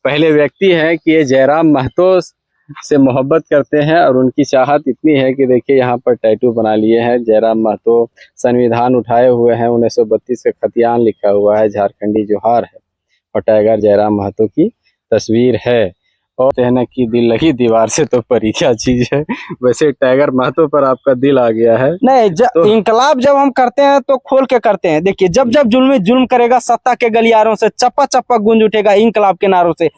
पहले व्यक्ति हैं कि ये जयराम महतो से मोहब्बत करते हैं और उनकी चाहत इतनी है कि देखिए यहाँ पर टैटू बना लिए हैं। जयराम महतो संविधान उठाए हुए हैं, 1932 का खतियान लिखा हुआ है, झारखंडी जोहार है और टाइगर जयराम महतो की तस्वीर है। और कहना कि दिल लगी दीवार से तो परी क्या चीज है। वैसे टाइगर महतो पर आपका दिल आ गया है। नहीं, तो इंकलाब जब हम करते हैं तो खोल के करते हैं। देखिए, जब जब जुल्म करेगा सत्ता के गलियारों से चप्पा चप्पा गूंज उठेगा इंकलाब के नारों से।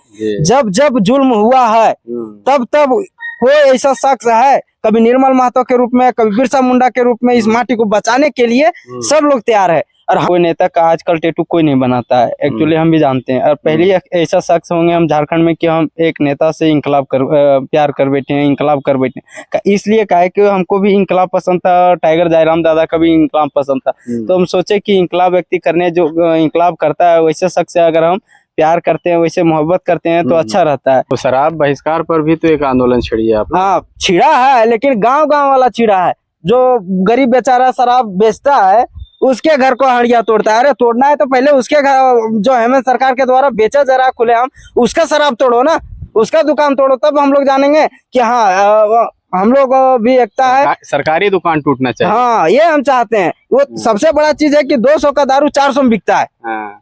जब जब जुल्म हुआ है तब तब कोई ऐसा शख्स है, कभी निर्मल महतो के रूप में, कभी बिरसा मुंडा के रूप में, इस माटी को बचाने के लिए सब लोग तैयार है। और कोई नेता का आजकल टैटू कोई नहीं बनाता है, एक्चुअली हम भी जानते हैं। और पहले ऐसा शख्स होंगे हम झारखंड में कि हम एक नेता से प्यार कर बैठे हैं, इंकलाब कर बैठे हैं। इसलिए कहा कि हमको भी इंकलाब पसंद था, टाइगर जयराम दादा का भी इंकलाब पसंद था। तो हम सोचे कि इंकलाब व्यक्ति करने जो इंकलाब करता है वैसे शख्स से अगर हम प्यार करते हैं, वैसे मोहब्बत करते हैं तो अच्छा रहता है। तो शराब बहिष्कार पर भी तो एक आंदोलन छिड़ी है आप। हाँ, छिड़ा है, लेकिन गांव गांव वाला छिड़ा है। जो गरीब बेचारा शराब बेचता है उसके घर को हड़िया तोड़ता है। अरे तोड़ना है तो पहले उसके घर जो हेमंत सरकार के द्वारा बेचा जा रहा खुलेआम, उसका शराब तोड़ो ना, उसका दुकान तोड़ो, तब हम लोग जानेंगे कि हाँ हम लोग भी एकता है। सरकारी दुकान टूटना चाहिए। हाँ, ये हम चाहते हैं। वो सबसे बड़ा चीज है कि 200 का दारू 400 में बिकता है।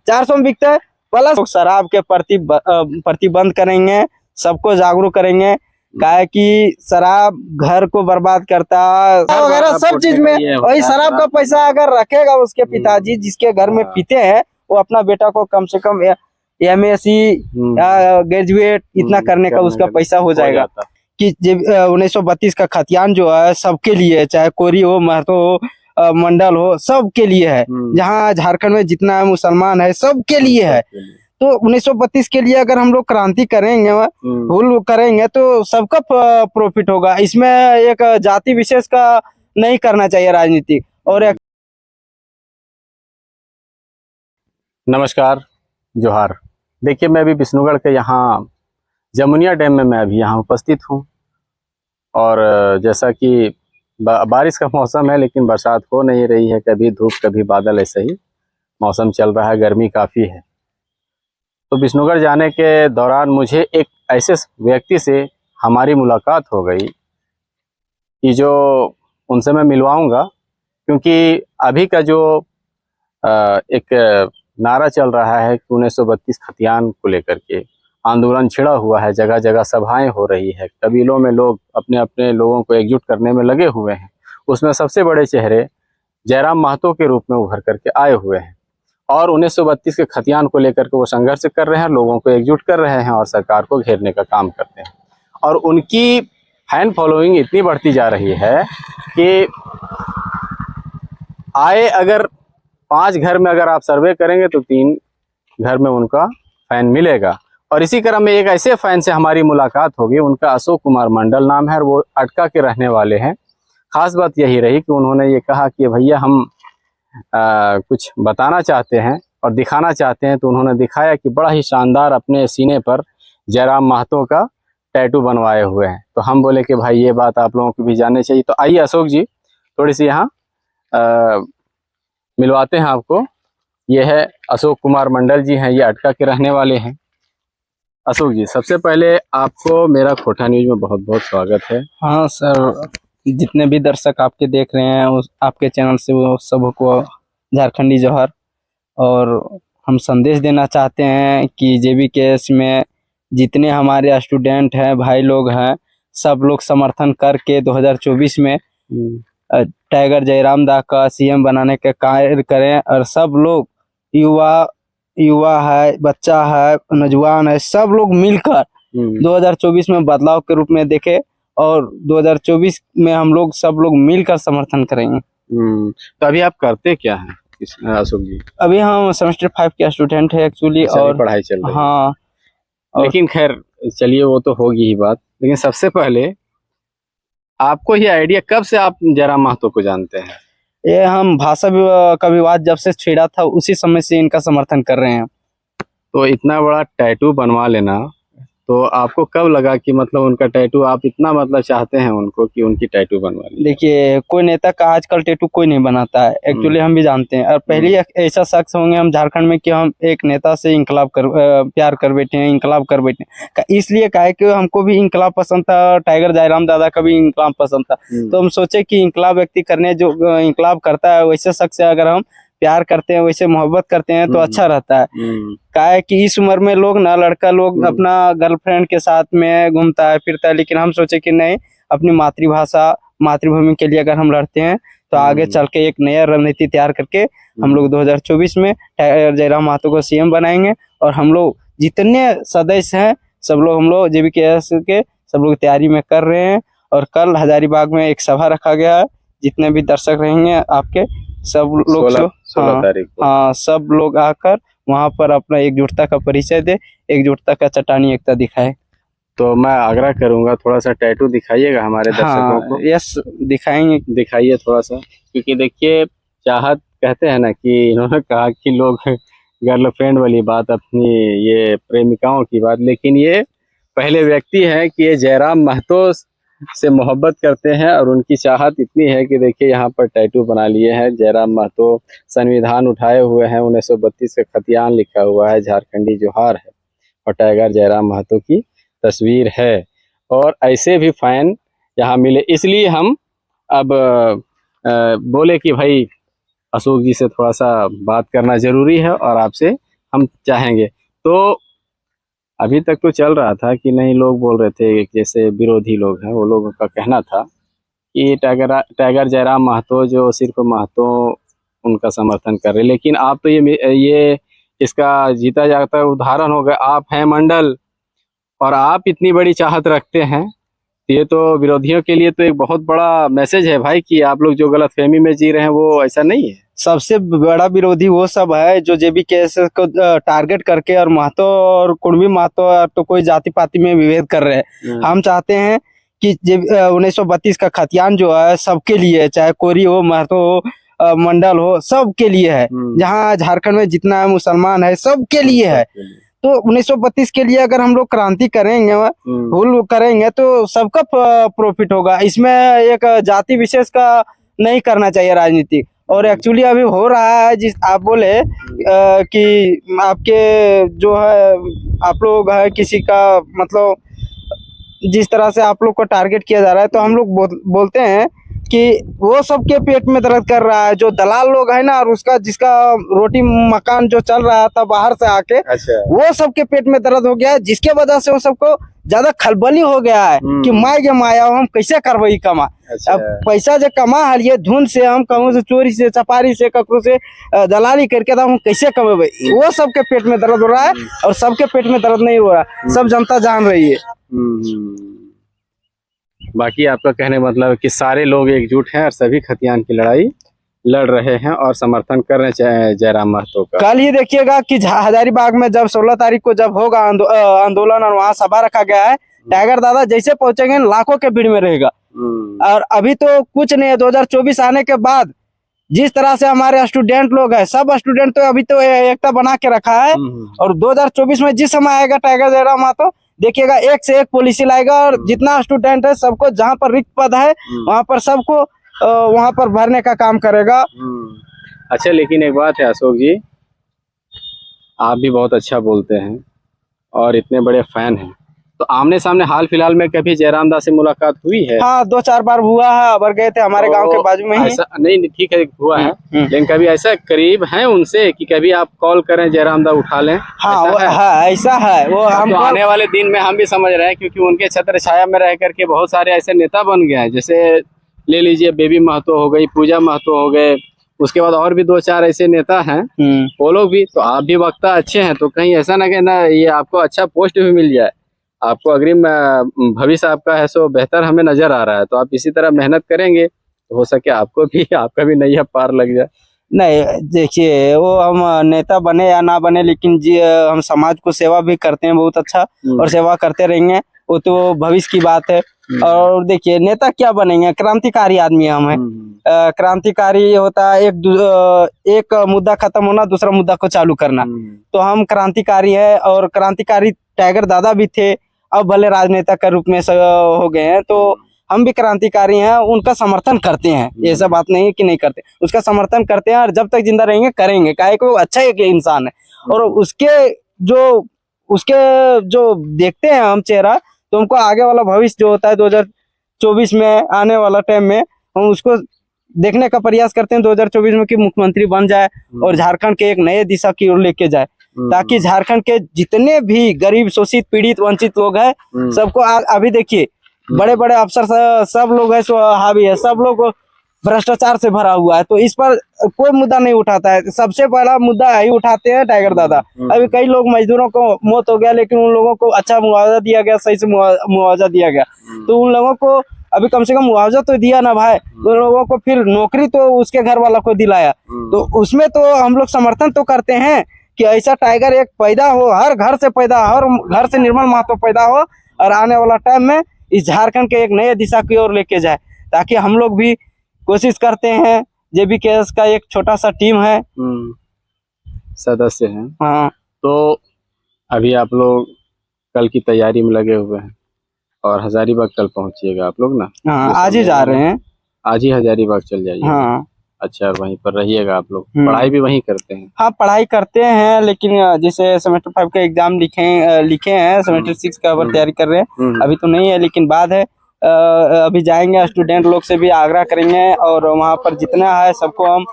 400 में बिकता है। प्लस शराब के प्रतिबंध करेंगे, सबको जागरूक करेंगे। क्या कि शराब घर को बर्बाद करता है वगैरह सब चीज में। वही शराब का पैसा अगर रखेगा उसके पिताजी जिसके घर में पीते हैं, वो अपना बेटा को कम से कम MSc या ग्रेजुएट इतना करने का उसका पैसा हो जाएगा। कि 1932 का खतियान जो है सबके लिए, चाहे कोरी हो, महतो हो, मंडल हो, सबके लिए है। जहाँ झारखंड में जितना मुसलमान है सबके लिए है। तो 1932 के लिए अगर हम लोग क्रांति करेंगे, भूल करेंगे तो सबका प्रॉफिट होगा। इसमें एक जाति विशेष का नहीं करना चाहिए राजनीति। और नमस्कार, जोहार। देखिए, मैं अभी विष्णुगढ़ के यहाँ जमुनिया डैम में मैं अभी यहाँ उपस्थित हूँ। और जैसा कि बारिश का मौसम है लेकिन बरसात हो नहीं रही है, कभी धूप कभी बादल, ऐसे ही मौसम चल रहा है, गर्मी काफ़ी है। तो विष्णुगढ़ जाने के दौरान मुझे एक ऐसे व्यक्ति से हमारी मुलाकात हो गई कि जो उनसे मैं मिलवाऊंगा, क्योंकि अभी का जो एक नारा चल रहा है कि 1932 खतियान को लेकर के आंदोलन छिड़ा हुआ है, जगह जगह सभाएं हो रही है, कबीलों में लोग अपने अपने लोगों को एकजुट करने में लगे हुए हैं। उसमें सबसे बड़े चेहरे जयराम महतो के रूप में उभर करके आए हुए हैं और 1932 के खतियान को लेकर के वो संघर्ष कर रहे हैं, लोगों को एकजुट कर रहे हैं और सरकार को घेरने का काम करते हैं। और उनकी फैन फॉलोइंग इतनी बढ़ती जा रही है कि आए अगर 5 घर में अगर आप सर्वे करेंगे तो 3 घर में उनका फैन मिलेगा। और इसी क्रम में एक ऐसे फैन से हमारी मुलाकात होगी, उनका अशोक कुमार मंडल नाम है और वो अटका के रहने वाले हैं। खास बात यही रही कि उन्होंने ये कहा कि भैया हम कुछ बताना चाहते हैं और दिखाना चाहते हैं। तो उन्होंने दिखाया कि बड़ा ही शानदार अपने सीने पर जयराम महतो का टैटू बनवाए हुए हैं। तो हम बोले कि भाई ये बात आप लोगों को भी जाननी चाहिए। तो आइए अशोक जी, थोड़ी सी यहाँ मिलवाते हैं आपको। ये है अशोक कुमार मंडल जी हैं, ये अटका के रहने वाले हैं। अशोक जी, सबसे पहले आपको मेरा खोटा न्यूज में बहुत बहुत स्वागत है। हाँ सर, जितने भी दर्शक आपके देख रहे हैं उस आपके चैनल से वो सबको झारखंडी जोहार। और हम संदेश देना चाहते हैं कि JBKS में जितने हमारे स्टूडेंट हैं, भाई लोग हैं, सब लोग समर्थन करके 2024 में टाइगर जयराम दा का CM बनाने का कार्य करें। और सब लोग युवा है, बच्चा है, नौजवान है, सब लोग मिलकर 2024 में बदलाव के रूप में देखें और 2024 में हम लोग सब लोग मिलकर समर्थन करेंगे। तो अभी आप करते क्या हैं अशोक जी? अभी हम सेमेस्टर 5 के स्टूडेंट है एक्चुअली, और पढ़ाई चल रही है। हाँ, लेकिन खैर चलिए, वो तो होगी ही बात। लेकिन सबसे पहले आपको ये आइडिया कब से आप जयराम महतो को जानते हैं? ये हम भाषा का विवाद जब से छिड़ा था उसी समय से इनका समर्थन कर रहे हैं। तो इतना बड़ा टैटू बनवा लेना तो आपको कब लगा कि मतलब उनका टैटू आप इतना मतलब चाहते हैं उनको कि उनकी टैटू बनवा लीजिए? देखिए, कोई नेता का आजकल टैटू कोई नहीं बनाता है, एक्चुअली हम भी जानते हैं। और पहली ऐसा शख्स होंगे हम झारखंड में कि हम एक नेता से प्यार कर बैठे हैं, इंकलाब कर बैठे हैं। इसलिए कहा है कि हमको भी इंकलाब पसंद था, टाइगर जयराम दादा का भी इंकलाब पसंद था। तो हम सोचे कि इंकलाब व्यक्ति करने जो इंकलाब करता है वैसे शख्स से अगर हम प्यार करते हैं, वैसे मोहब्बत करते हैं तो अच्छा रहता है। क्या है कि इस उम्र में लोग ना, लड़का लोग अपना गर्लफ्रेंड के साथ में घूमता है फिरता है, लेकिन हम सोचे कि नहीं, अपनी मातृभाषा मातृभूमि के लिए अगर हम लड़ते हैं तो आगे चल के एक नया रणनीति तैयार करके हम लोग 2024 में टाइगर जयराम महतो को सीएम बनाएंगे। और हम लोग जितने सदस्य हैं सब लोग, हम लोग JBKS के सब लोग तैयारी में कर रहे हैं। और कल हजारीबाग में एक सभा रखा गया है, जितने भी दर्शक रहेंगे आपके सब लोग 16 तारीख को। हाँ, सब लोग आकर वहाँ पर अपना एकजुटता का परिचय दे, एकजुटता का चट्टानी एकता दिखाए। तो मैं आग्रह करूंगा थोड़ा सा टैटू दिखाइएगा हमारे दर्शकों को। यस, दिखाएंगे, दिखाइए थोड़ा सा, क्योंकि देखिए चाहत कहते हैं ना कि इन्होंने कहा कि लोग गर्लफ्रेंड वाली बात, अपनी ये प्रेमिकाओं की बात, लेकिन ये पहले व्यक्ति हैं कि ये जयराम महतो से मोहब्बत करते हैं और उनकी चाहत इतनी है कि देखिए यहाँ पर टैटू बना लिए हैं। जयराम महतो संविधान उठाए हुए हैं, 1932 का खतियान लिखा हुआ है, झारखंडी जोहार है और टाइगर जयराम महतो की तस्वीर है। और ऐसे भी फैन यहाँ मिले, इसलिए हम अब बोले कि भाई अशोक जी से थोड़ा सा बात करना ज़रूरी है और आपसे हम चाहेंगे। तो अभी तक तो चल रहा था कि नहीं, लोग बोल रहे थे, जैसे विरोधी लोग हैं वो लोगों का कहना था कि टाइगर जयराम महतो जो सिर्फ महतो उनका समर्थन कर रहे, लेकिन आप तो ये इसका जीता जागता उदाहरण हो गया। आप हैं मंडल और आप इतनी बड़ी चाहत रखते हैं, ये तो विरोधियों के लिए तो एक बहुत बड़ा मैसेज है भाई कि आप लोग जो गलतफहमी में जी रहे हैं वो ऐसा नहीं है। सबसे बड़ा विरोधी वो सब है जो JBKS को टारगेट करके और महतो और कुणबी महतो तो कोई जाति पाति में विभेद कर रहे हैं। हम चाहते हैं कि 1932 का खतियान जो है सबके लिए है, चाहे कोरी हो, महतो हो, मंडल हो, सबके लिए है। जहाँ झारखंड में जितना मुसलमान है सबके लिए है। तो 1932 के लिए अगर हम लोग क्रांति करेंगे, भूल करेंगे तो सबका प्रॉफिट होगा। इसमें एक जाति विशेष का नहीं करना चाहिए राजनीति। और एक्चुअली अभी हो रहा है, जिस आप बोले कि आपके जो है आप लोग है किसी का मतलब जिस तरह से आप लोग को टारगेट किया जा रहा है, तो हम लोग बोलते हैं कि वो सबके पेट में दर्द कर रहा है जो दलाल लोग है ना, और उसका जिसका रोटी मकान जो चल रहा था बाहर से आके, वो सबके पेट में दर्द हो गया है, जिसके वजह से वो सबको ज्यादा खलबली हो गया है कि माए माया हम कैसे करवाई कमा। अब पैसा जो कमा हलिए धुन से, हम कहूँ से चोरी से, चपारी से, ककरों से दलाली करके हम कैसे कमेबे, वो सबके पेट में दर्द हो रहा है। और सबके पेट में दर्द नहीं हो रहा, सब जनता जान रही है। बाकी आपका कहने मतलब कि सारे लोग एकजुट हैं और सभी खतियान की लड़ाई लड़ रहे हैं और समर्थन कर रहे हैं जयराम महतो का। कल ही देखिएगा कि हजारीबाग में जब 16 तारीख को जब होगा आंदोलन और वहाँ सभा रखा गया है, टाइगर दादा जैसे पहुंचेंगे लाखों के भीड़ में रहेगा। और अभी तो कुछ नहीं है, 2024 आने के बाद जिस तरह से हमारे स्टूडेंट लोग हैं, सब स्टूडेंट तो अभी तो एकता बना के रखा है। और 2024 में जिस समय आएगा टाइगर जयराम महतो, देखिएगा एक से एक पॉलिसी लाएगा और जितना स्टूडेंट है सबको, जहाँ पर रिक्त पद है वहाँ पर सबको वहाँ पर भरने का काम करेगा। अच्छा, लेकिन एक बात है अशोक जी, आप भी बहुत अच्छा बोलते हैं और इतने बड़े फैन हैं, तो आमने सामने हाल फिलहाल में कभी जयराम दा से मुलाकात हुई है? हाँ, 2-4 बार हुआ है, अबर गए थे हमारे गांव के बाजू में ही। ऐसा नहीं, ठीक है हुआ है, लेकिन कभी ऐसा करीब है उनसे कि कभी आप कॉल करें जयराम दा उठा लें? हाँ, ऐसा है। वो हम आने वाले दिन में हम भी समझ रहे हैं, क्योंकि उनके छत्र छाया में रह करके बहुत सारे ऐसे नेता बन गए हैं, जैसे ले लीजिए बेबी महतो हो गई, पूजा महतो हो गए, उसके बाद और भी 2-4 ऐसे नेता हैं, वो लोग भी। तो आप भी वक्ता अच्छे हैं, तो कहीं ऐसा ना कहना ये आपको अच्छा पोस्ट भी मिल जाए, आपको अग्रिम भविष्य आपका है सो बेहतर हमें नजर आ रहा है। तो आप इसी तरह मेहनत करेंगे तो हो सके आपको भी, आपका भी नैया पार लग जाए। नहीं, देखिए वो हम नेता बने या ना बने, लेकिन जी हम समाज को सेवा भी करते हैं बहुत अच्छा, और सेवा करते रहेंगे, वो तो भविष्य की बात है। और देखिए नेता क्या बनेंगे, क्रांतिकारी आदमी हम हैं। क्रांतिकारी होता है एक मुद्दा खत्म होना, दूसरा मुद्दा को चालू करना। तो हम क्रांतिकारी है, और क्रांतिकारी टाइगर दादा भी थे अब भले राजनेता के रूप में हो गए हैं, तो हम भी क्रांतिकारी हैं, उनका समर्थन करते हैं। ऐसा बात नहीं है कि नहीं करते, उसका समर्थन करते हैं और जब तक जिंदा रहेंगे करेंगे, काहे को अच्छा एक इंसान है। और उसके जो देखते हैं हम चेहरा, तो हमको आगे वाला भविष्य जो होता है 2024 में आने वाला टाइम में, हम उसको देखने का प्रयास करते हैं 2024 में कि मुख्यमंत्री बन जाए और झारखंड के एक नए दिशा की ओर लेके जाए, ताकि झारखंड के जितने भी गरीब, शोषित, पीड़ित, वंचित लोग हैं सबको अभी देखिए बड़े बड़े अफसर सब लोग है, हावी है, सब लोग भ्रष्टाचार से भरा हुआ है, तो इस पर कोई मुद्दा नहीं उठाता है। सबसे पहला मुद्दा यही उठाते हैं टाइगर दादा। अभी कई लोग मजदूरों को मौत हो गया, लेकिन उन लोगों को अच्छा मुआवजा दिया गया, सही से मुआवजा दिया गया, तो उन लोगों को अभी कम से कम मुआवजा तो दिया ना भाई, उन लोगों को फिर नौकरी तो उसके घर वाला को दिलाया, तो उसमें तो हम लोग समर्थन तो करते हैं कि ऐसा टाइगर एक पैदा हो, हर घर से पैदा, हर घर से निर्मल महतो पैदा हो और आने वाला टाइम में इस झारखंड के एक नए दिशा की ओर लेके जाए। ताकि हम लोग भी कोशिश करते हैं, JBKS का एक छोटा सा टीम है, सदस्य हैं। हाँ, तो अभी आप लोग कल की तैयारी में लगे हुए हैं और हजारीबाग कल पहुंचिएगा आप लोग ना? हाँ, आज ही जा रहे हैं, आज ही हजारीबाग चल जाइए। हाँ। अच्छा, वहीं पर रहिएगा आप लोग? पढ़ाई भी वहीं करते हैं? हाँ, पढ़ाई करते हैं, लेकिन जैसे सेमेस्टर 5 का एग्जाम लिखे हैं, सेमेस्टर 6 का तैयारी कर रहे हैं, अभी तो नहीं है, लेकिन बाद है। अभी जाएंगे, स्टूडेंट लोग से भी आग्रह करेंगे और वहाँ पर जितना है सबको हम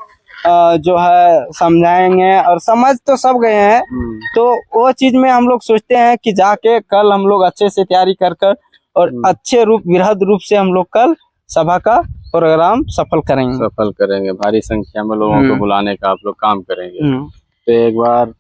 जो है समझाएंगे, और समझ तो सब गए हैं, तो वो चीज में हम लोग सोचते हैं कि जाके कल हम लोग अच्छे से तैयारी कर और अच्छे रूप, वृहद रूप से हम लोग कल सभा का प्रोग्राम सफल करेंगे। भारी संख्या में लोगों को बुलाने का आप लोग काम करेंगे। तो एक बार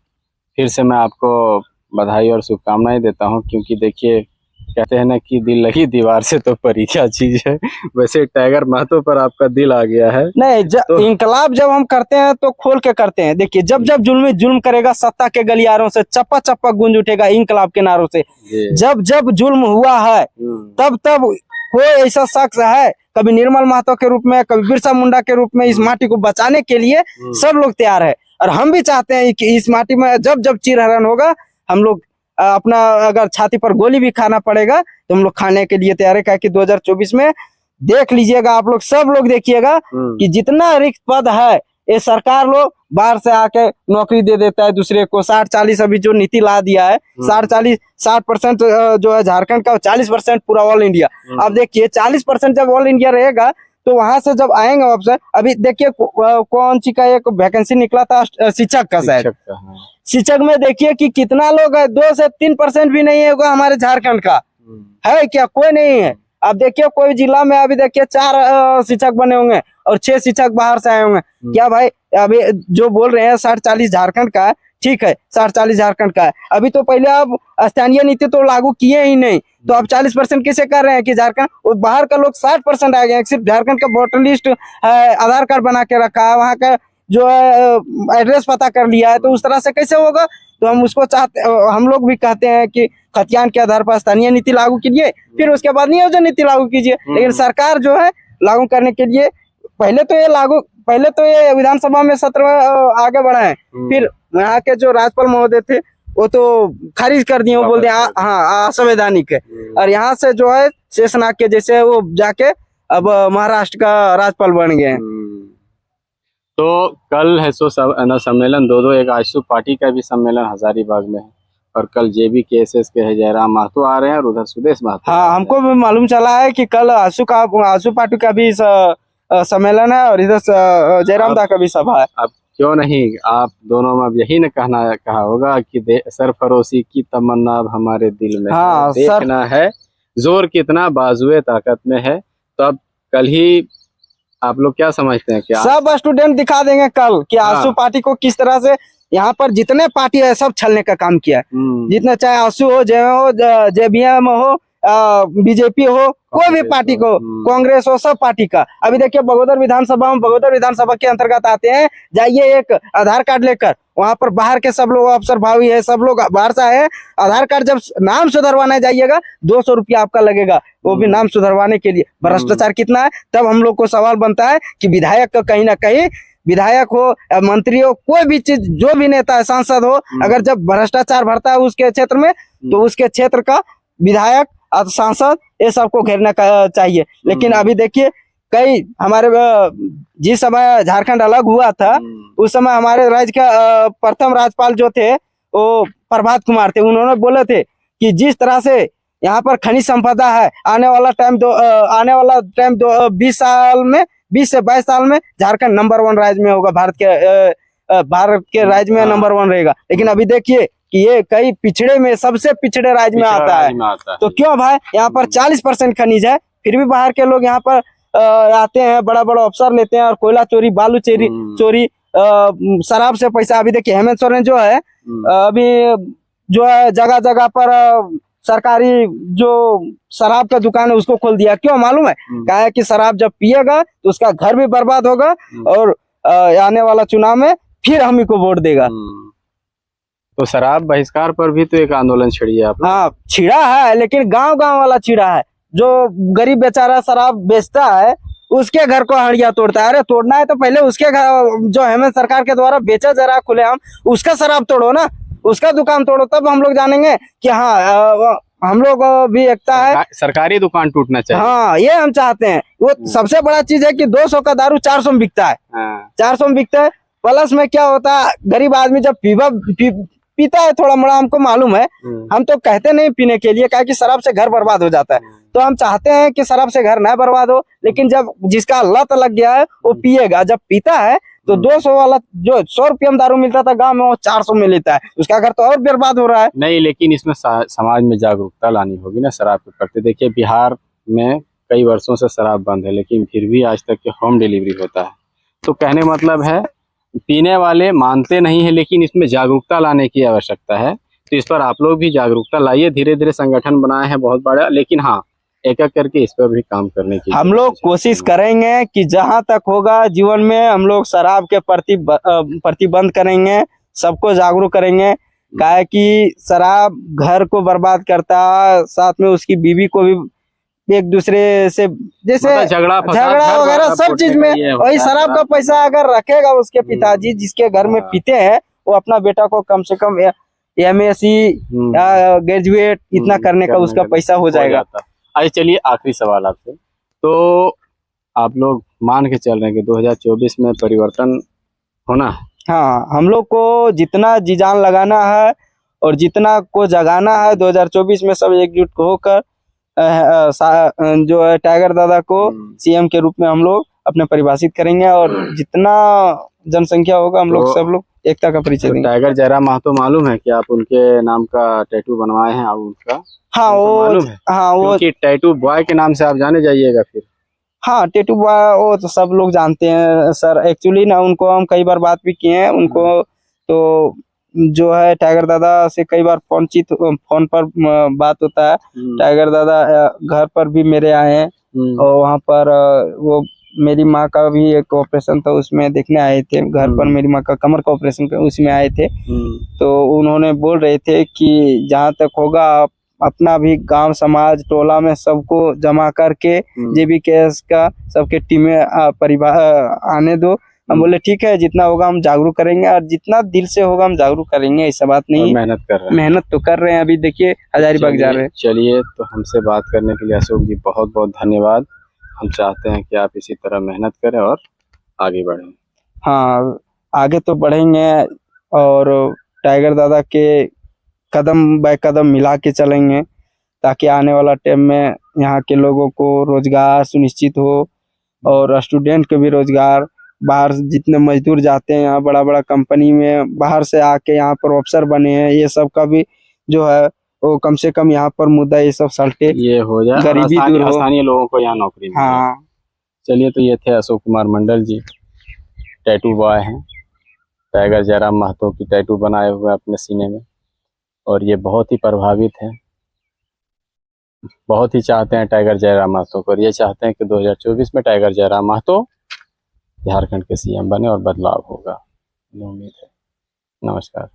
फिर से मैं आपको बधाई और शुभकामनाएं देता हूं, क्योंकि देखिए कहते हैं ना कि दिल लगी दीवार से तो परी क्या चीज है, वैसे टाइगर महतो पर आपका दिल आ गया है। नहीं, तो इंकलाब जब हम करते हैं तो खोल के करते हैं। देखिए, जब जुल्म करेगा, सत्ता के गलियारों से चप्पा चप्पा गूंज उठेगा इंकलाब के नारों से। जब जुल्म हुआ है तब कोई ऐसा शख्स है, कभी निर्मल महतो के रूप में, कभी बिरसा मुंडा के रूप में, इस माटी को बचाने के लिए सब लोग तैयार है। और हम भी चाहते हैं कि इस माटी में जब चीरहरण होगा, हम लोग अपना अगर छाती पर गोली भी खाना पड़ेगा तो हम लोग खाने के लिए तैयार है। क्या कि 2024 में देख लीजिएगा, आप लोग सब लोग देखिएगा कि जितना रिक्त पद है, ये सरकार लोग बाहर से आके नौकरी दे देता है दूसरे को। 60-40 अभी जो नीति ला दिया है, 60% जो है झारखंड का, 40% पूरा ऑल इंडिया। अब देखिए 40% जब ऑल इंडिया रहेगा तो वहां से जब आएंगे अफसर, अभी देखिए कौन सी का एक वैकेंसी निकला था शिक्षक का, शायद शिक्षक में देखिए कि कितना लोग है, 2 से 3% भी नहीं होगा हमारे झारखंड का, है क्या? कोई नहीं है। अब देखिए कोई जिला में अभी देखिए 4 शिक्षक बने होंगे और 6 शिक्षक बाहर से आए होंगे। क्या भाई, अभी जो बोल रहे हैं 60-40 झारखंड का है, ठीक है, 60-40 झारखंड का है। अभी तो पहले अब स्थानीय नीति तो लागू किए ही नहीं, तो अब 40% किसे कर रहे हैं कि झारखंड, वो बाहर का लोग 60% आ गए। सिर्फ झारखंड का वोटर लिस्ट है, आधार कार्ड बना के रखा है, वहाँ का जो है एड्रेस पता कर लिया है, तो उस तरह से कैसे होगा? तो हम उसको हम लोग भी कहते हैं कि खतियान के आधार पर स्थानीय नीति लागू कीजिए, फिर उसके बाद नियोजन नीति लागू कीजिए। लेकिन सरकार जो है लागू करने के लिए पहले तो ये विधानसभा में सत्र आगे बढ़ा है, फिर यहाँ के जो राज्यपाल महोदय थे वो तो खारिज कर दिए, वो बोल दिया हाँ असंवैधानिक है। और यहाँ से जो है शेषनाग के जैसे वो जाके अब महाराष्ट्र का राज्यपाल बन गए हैं। तो कल है सो सम्मेलन, दो एक आशु पार्टी का भी सम्मेलन हजारीबाग में है, और कल JBKS के है जयराम महतो आ रहे हैं और उधर सुदेश महतो। हाँ, हमको भी मालूम चला है कि कल आशु पार्टी का भी सम्मेलन है और इधर जयराम दा का भी सभा है। अब क्यों नहीं, आप दोनों में अब यही न कहा होगा कि सरफरोशी की तमन्ना अब हमारे दिल में है, देखना है जोर कितना बाजुए ताकत में है। तो अब कल ही आप लोग क्या समझते हैं, क्या सब स्टूडेंट दिखा देंगे कल कि आशु पार्टी को किस तरह से यहाँ पर जितने पार्टी है सब छलने का काम किया है। जितने चाहे आशु हो, JBM हो, BJP हो, कोई भी पार्टी को, कांग्रेस हो, सब पार्टी का। अभी देखिए बगोदर विधानसभा के अंतर्गत आते हैं, जाइए एक आधार कार्ड लेकर, वहां पर बाहर के सब लोग अफसर भावी है, सब लोग बाहर से आए। आधार कार्ड जब नाम सुधरवाने जाइएगा 200 रुपया आपका लगेगा, वो भी नाम सुधरवाने के लिए। भ्रष्टाचार कितना है? तब हम लोग को सवाल बनता है कि विधायक का कहीं ना कहीं, विधायक हो, मंत्री हो, कोई भी चीज, जो भी नेता है, सांसद हो, अगर जब भ्रष्टाचार बढ़ता है उसके क्षेत्र में, तो उसके क्षेत्र का विधायक और सांसद ये सबको घेरना चाहिए। लेकिन अभी देखिए कई हमारे जिस समय झारखंड अलग हुआ था उस समय हमारे राज्य का प्रथम राज्यपाल जो थे वो प्रभात कुमार थे। उन्होंने बोले थे कि जिस तरह से यहाँ पर खनिज संपदा है आने वाला टाइम 20 से 22 साल में झारखंड नंबर 1 राज्य में होगा, भारत के राज्य में नंबर 1 रहेगा। लेकिन अभी देखिए कि ये कई पिछड़े में सबसे पिछड़े राज्य में आता है। तो क्यों भाई यहाँ पर 40% खनिज है फिर भी बाहर के लोग यहाँ पर आते हैं, बड़ा बड़ा अफसर लेते हैं और कोयला चोरी, बालू चोरी, शराब से पैसा। अभी देखिए हेमंत सोरेन जो है अभी जो है जगह जगह पर सरकारी जो शराब का दुकान है उसको खोल दिया। क्यों मालूम है? कहा है कि शराब जब पिएगा तो उसका घर भी बर्बाद होगा और आने वाला चुनाव में फिर हम ही को वोट देगा। तो शराब बहिष्कार पर भी तो एक आंदोलन छिड़ी है आपने। हाँ छिड़ा है, लेकिन गांव गांव वाला छिड़ा है। जो गरीब बेचारा शराब बेचता है उसके घर को हड़िया तोड़ता है। अरे तोड़ना है तो पहले उसके घर जो हेमंत सरकार के द्वारा बेचा जा रहा खुलेआम उसका शराब तोड़ो ना, उसका दुकान तोड़ो, तब हम लोग जानेंगे कि हाँ हम लोग भी एकता है। सरकारी दुकान टूटना चाहिए। हाँ ये हम चाहते हैं। वो सबसे बड़ा चीज है कि 200 का दारू 400 में बिकता है। 400 में बिकता है। प्लस में क्या होता है, गरीब आदमी जब पीता है थोड़ा मोड़ा, हमको मालूम है, हम तो कहते नहीं पीने के लिए, क्या कि शराब से घर बर्बाद हो जाता है। तो हम चाहते हैं कि शराब से घर ना बर्बाद हो, लेकिन जब जिसका लत लग गया है वो पिएगा। जब पीता है तो 200 वाला जो 100 रुपये में दारू मिलता था गांव में वो 400 में लेता है, उसका घर तो और बर्बाद हो रहा है। नहीं, लेकिन इसमें समाज में जागरूकता लानी होगी ना शराब के प्रति। देखिए बिहार में कई वर्षों से शराब बंद है लेकिन फिर भी आज तक के होम डिलीवरी होता है। तो कहने मतलब है पीने वाले मानते नहीं है, लेकिन इसमें जागरूकता लाने की आवश्यकता है। तो इस पर आप लोग भी जागरूकता लाइए। धीरे धीरे संगठन बनाए हैं बहुत बड़ा, लेकिन हाँ एक एक करके इस पर भी काम करने की हम लोग कोशिश करेंगे कि जहां तक होगा जीवन में हम लोग शराब के प्रति प्रतिबंध करेंगे, सबको जागरूक करेंगे। क्या है कि शराब घर को बर्बाद करता है, साथ में उसकी बीवी को भी एक दूसरे से जैसे झगड़ा वगैरह सब चीज में वही शराब का पैसा अगर रखेगा उसके पिताजी जिसके घर में पीते हैं, वो अपना बेटा को कम से कम MSc या ग्रेजुएट इतना करने का उसका पैसा हो जाएगा। आइए चलिए आखिरी सवाल आपसे। तो आप लोग मान के चल रहे हैं कि 2024 में परिवर्तन होना है? हाँ, हम लोग को जितना जी जान लगाना है और जितना को जगाना है 2024 में सब एकजुट होकर जो है टाइगर दादा को CM के रूप में हम लोग अपने परिभाषित करेंगे और जितना जनसंख्या होगा हम लोग सब लोग एकता का परिचय देंगे। टाइगर जयराम महतो मालूम है कि आप उनके नाम का टैटू बनवाए हैं? आप उनका हाँ वो मालूम है? हाँ वो टैटू बॉय के नाम से आप जाने जाइएगा फिर। हाँ टैटू बॉय वो तो सब लोग जानते हैं सर। एक्चुअली ना उनको हम कई बार बात भी किए हैं। उनको तो जो है टाइगर दादा से कई बार फोन पर बात होता है। टाइगर दादा घर पर भी मेरे आए हैं और वहाँ पर वो मेरी माँ का भी एक ऑपरेशन था उसमें देखने आए थे। घर पर मेरी माँ का कमर का ऑपरेशन उसमें आए थे। तो उन्होंने बोल रहे थे कि जहाँ तक होगा आप अपना भी गांव समाज टोला में सबको जमा करके JBKS का सबके टीमें आने दो। हम बोले ठीक है, जितना होगा हम जागरूक करेंगे और जितना दिल से होगा हम जागरूक करेंगे, ऐसा बात नहीं। मेहनत कर रहे हैं, मेहनत तो कर रहे हैं। अभी देखिए हजारीबाग जा रहे हैं। चलिए, तो हमसे बात करने के लिए अशोक जी बहुत बहुत धन्यवाद। हम चाहते हैं कि आप इसी तरह मेहनत करें और आगे बढ़ें। हाँ आगे तो बढ़ेंगे और टाइगर दादा के कदम बाय कदम मिला के चलेंगे ताकि आने वाला टाइम में यहाँ के लोगों को रोजगार सुनिश्चित हो और स्टूडेंट के भी रोजगार। बाहर जितने मजदूर जाते हैं यहाँ बड़ा बड़ा कंपनी में बाहर से आके यहाँ पर अफसर बने हैं, ये सब का भी जो है वो कम से कम यहाँ पर मुद्दा ये सब सल्टे ये हो जाए, गरीबी दूर हो, स्थानीय लोगों को यहाँ नौकरी मिले। हाँ चलिए, तो ये थे अशोक कुमार मंडल जी, टैटू बॉय हैं। टाइगर जयराम महतो की टैटू बनाए हुए अपने सीने में और ये बहुत ही प्रभावित हैं, बहुत ही चाहते हैं टाइगर जयराम महतो को और ये चाहते हैं कि 2024 में टाइगर जयराम महतो झारखंड के CM बने और बदलाव होगा। उम्मीद है। नमस्कार।